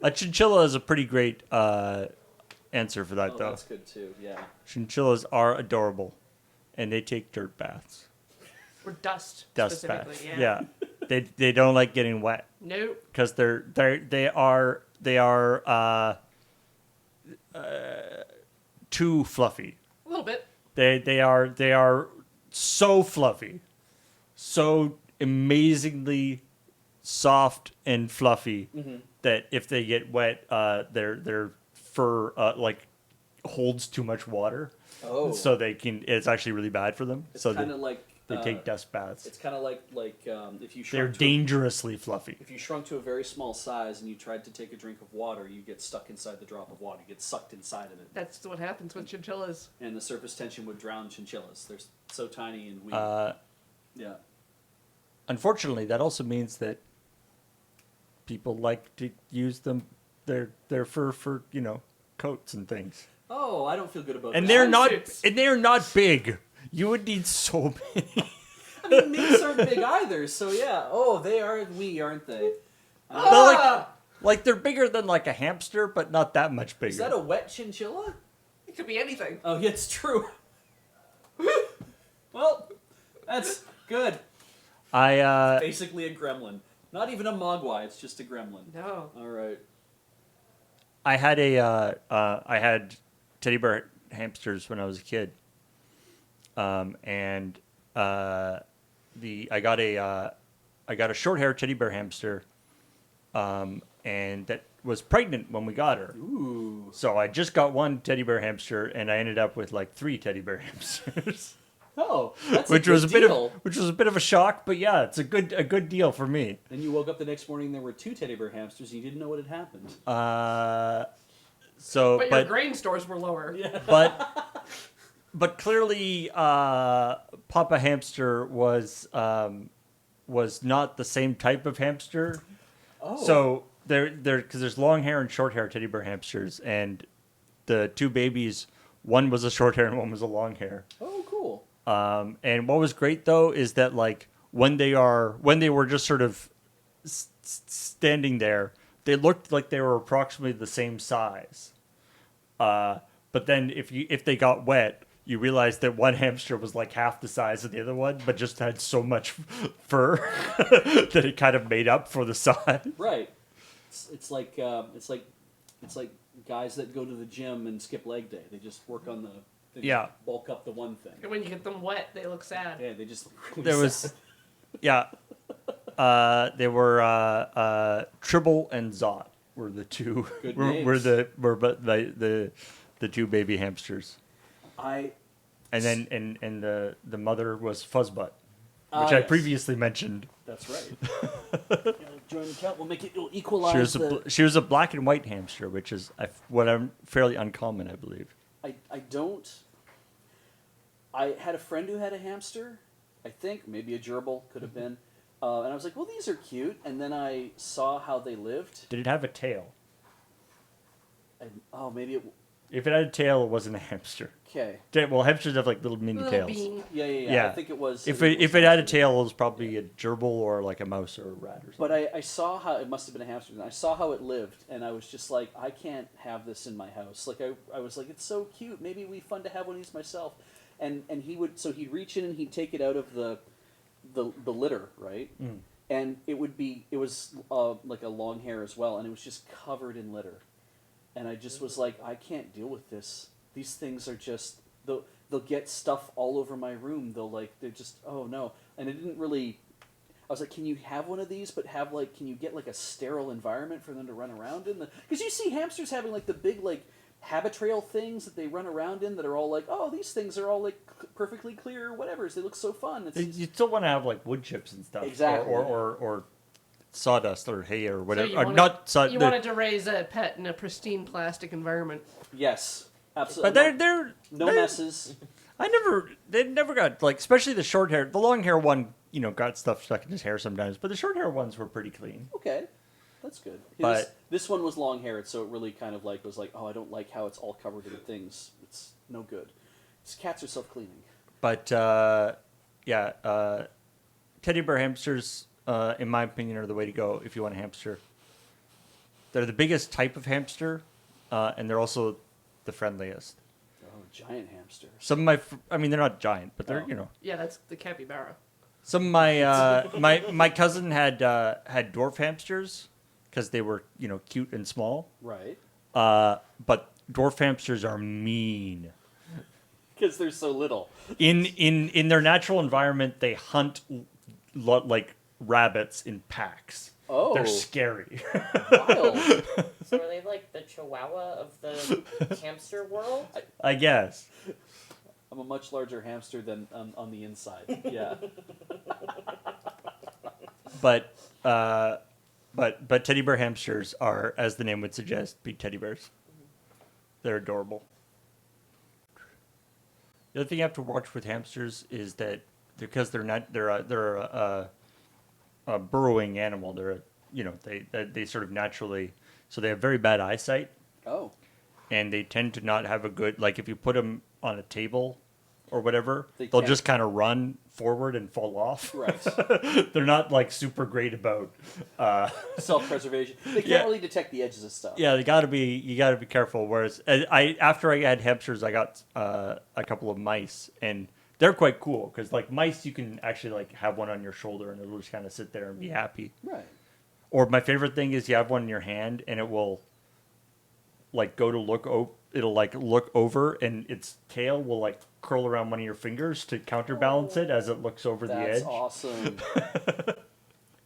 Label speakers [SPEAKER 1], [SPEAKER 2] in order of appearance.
[SPEAKER 1] A chinchilla is a pretty great answer for that,
[SPEAKER 2] Oh,
[SPEAKER 1] though.
[SPEAKER 2] that's good too. Yeah.
[SPEAKER 1] Chinchillas are adorable, and they take dirt baths.
[SPEAKER 3] Or dust
[SPEAKER 1] Baths.
[SPEAKER 3] specifically.
[SPEAKER 1] Yeah. They don't like getting wet
[SPEAKER 3] Nope.
[SPEAKER 1] because they are too fluffy.
[SPEAKER 3] A little bit.
[SPEAKER 1] They are so fluffy, so amazingly soft and fluffy that if they get wet, their fur like holds too much water,
[SPEAKER 2] Oh.
[SPEAKER 1] so it's actually really bad for them.
[SPEAKER 2] It's
[SPEAKER 1] So
[SPEAKER 2] kind of like
[SPEAKER 1] they take dust baths.
[SPEAKER 2] It's kind of like if you
[SPEAKER 1] They're
[SPEAKER 2] shrunk
[SPEAKER 1] dangerously fluffy.
[SPEAKER 2] if you shrunk to a very small size and you tried to take a drink of water, you get stuck inside the drop of water. You get sucked inside of it,
[SPEAKER 3] That's what happens with chinchillas.
[SPEAKER 2] and the surface tension would drown chinchillas. They're so tiny and weak. Yeah.
[SPEAKER 1] Unfortunately, that also means that people like to use their fur for coats and things.
[SPEAKER 2] Oh, I don't feel good about
[SPEAKER 1] And
[SPEAKER 2] that.
[SPEAKER 1] they're not big. You would need so many.
[SPEAKER 2] I mean, minks aren't big either, so yeah. Oh, they are wee, aren't they?
[SPEAKER 1] They're like they're bigger than like a hamster, but not that much bigger.
[SPEAKER 2] Is that a wet chinchilla?
[SPEAKER 3] It could be anything.
[SPEAKER 2] Oh, yeah, it's true. Well, that's good. Basically a gremlin. Not even a mogwai, it's just a gremlin.
[SPEAKER 3] No.
[SPEAKER 2] All right.
[SPEAKER 1] I had teddy bear hamsters when I was a kid, and I got a short hair teddy bear hamster, and that was pregnant when we got her.
[SPEAKER 2] Ooh.
[SPEAKER 1] So I just got one teddy bear hamster, and I ended up with like 3 teddy bear hamsters.
[SPEAKER 2] Oh, that's
[SPEAKER 1] which
[SPEAKER 2] a
[SPEAKER 1] was
[SPEAKER 2] good deal.
[SPEAKER 1] which was a bit of a shock, but yeah, it's a good deal for me.
[SPEAKER 2] Then you woke up the next morning and there were 2 teddy bear hamsters and you didn't know what had happened.
[SPEAKER 3] But your grain stores were lower.
[SPEAKER 2] Yeah.
[SPEAKER 1] But clearly, Papa Hamster was not the same type of hamster.
[SPEAKER 2] Oh.
[SPEAKER 1] So because there's long hair and short hair teddy bear hamsters, and the 2 babies, one was a short hair and one was a long hair.
[SPEAKER 2] Oh, cool.
[SPEAKER 1] And what was great though is that like when they were just sort of standing there, they looked like they were approximately the same size. But then if they got wet, you realize that one hamster was like half the size of the other one, but just had so much fur that it kind of made up for the size.
[SPEAKER 2] Right. It's like guys that go to the gym and skip leg day. They just work on they just bulk up the one thing.
[SPEAKER 3] And when you get them wet, they look sad.
[SPEAKER 2] Yeah, they just look really
[SPEAKER 1] There was,
[SPEAKER 2] sad.
[SPEAKER 1] they were Tribble and Zot were the two.
[SPEAKER 2] Good
[SPEAKER 1] were
[SPEAKER 2] names.
[SPEAKER 1] the 2 baby hamsters.
[SPEAKER 2] And
[SPEAKER 1] And then the mother was Fuzzbutt, which I
[SPEAKER 2] yes.
[SPEAKER 1] previously mentioned.
[SPEAKER 2] That's right. Join the count. It'll equalize
[SPEAKER 1] She was a black and white hamster, which is fairly uncommon, I believe.
[SPEAKER 2] I had a friend who had a hamster, I think, maybe a gerbil, could have been. And I was like, well, these are cute. And then I saw how they lived.
[SPEAKER 1] Did it have a tail?
[SPEAKER 2] And, maybe it...
[SPEAKER 1] If it had a tail, it wasn't a hamster.
[SPEAKER 2] Okay.
[SPEAKER 1] Well, hamsters have like little mini
[SPEAKER 3] Little
[SPEAKER 1] tails.
[SPEAKER 3] bean.
[SPEAKER 2] Yeah. I think it was...
[SPEAKER 1] If it had a tail, it was probably a gerbil or like a mouse or a rat or something.
[SPEAKER 2] But I saw how... It must have been a hamster. And I saw how it lived. And I was just like, I can't have this in my house. Like, I was like, it's so cute. Maybe it'd be fun to have one of these myself. And he would... So he'd reach in and he'd take it out of the litter, right?
[SPEAKER 1] Mm.
[SPEAKER 2] And it was like a long hair as well, and it was just covered in litter. And I just was like, I can't deal with this. These things are just they'll get stuff all over my room. They're just, oh no. And it didn't really. I was like, can you have one of these, but can you get like a sterile environment for them to run around in? Because you see hamsters having like the big like habit trail things that they run around in that are all like, oh, these things are all like perfectly clear, whatever. They look so fun.
[SPEAKER 1] You still want to have like wood chips and stuff,
[SPEAKER 2] exactly,
[SPEAKER 1] or sawdust or hay or whatever.
[SPEAKER 3] So you wanted to raise a pet in a pristine plastic environment.
[SPEAKER 2] Yes, absolutely.
[SPEAKER 1] But they're
[SPEAKER 2] messes.
[SPEAKER 1] They never got like, especially the short hair. The long hair one, got stuff stuck in his hair sometimes, but the short hair ones were pretty clean.
[SPEAKER 2] Okay. That's good.
[SPEAKER 1] But
[SPEAKER 2] this one was long-haired, so it really kind of was like, oh, I don't like how it's all covered in things. It's no good. These cats are self-cleaning.
[SPEAKER 1] But teddy bear hamsters, in my opinion, are the way to go if you want a hamster. they're the biggest type of hamster, and they're also the friendliest.
[SPEAKER 2] Oh, giant hamster.
[SPEAKER 1] Some of I mean, they're not giant, but they're,
[SPEAKER 2] Oh.
[SPEAKER 3] Yeah, that's the capybara.
[SPEAKER 1] Some of my cousin had dwarf hamsters because they were, cute and small.
[SPEAKER 2] Right.
[SPEAKER 1] But dwarf hamsters are mean.
[SPEAKER 2] Because they're so little.
[SPEAKER 1] In their natural environment, they hunt like rabbits in packs.
[SPEAKER 2] Oh.
[SPEAKER 1] They're scary.
[SPEAKER 2] Wild.
[SPEAKER 4] So are they like the chihuahua of the hamster world?
[SPEAKER 1] I guess.
[SPEAKER 2] I'm a much larger hamster than on the inside. Yeah.
[SPEAKER 1] But teddy bear hamsters are, as the name would suggest, big teddy bears. They're adorable. The other thing you have to watch with hamsters is that because they're a burrowing animal. They sort of naturally, so they have very bad eyesight,
[SPEAKER 2] Oh.
[SPEAKER 1] and they tend to not have a good, like if you put them on a table or whatever,
[SPEAKER 2] They
[SPEAKER 1] they'll
[SPEAKER 2] can't-
[SPEAKER 1] just kind of run forward and fall off.
[SPEAKER 2] Right.
[SPEAKER 1] They're not like super great about.
[SPEAKER 2] Self-preservation. They can't
[SPEAKER 1] Yeah.
[SPEAKER 2] really detect the edges of stuff.
[SPEAKER 1] Yeah, you gotta be careful. Whereas after I had hamsters, I got a couple of mice, and they're quite cool because like mice, you can actually like have one on your shoulder and it'll just kind of sit there and be happy.
[SPEAKER 2] Right.
[SPEAKER 1] Or my favorite thing is you have one in your hand and it will like go to it'll like look over and its tail will like curl around one of your fingers to counterbalance it as it looks over the edge.
[SPEAKER 2] That's awesome.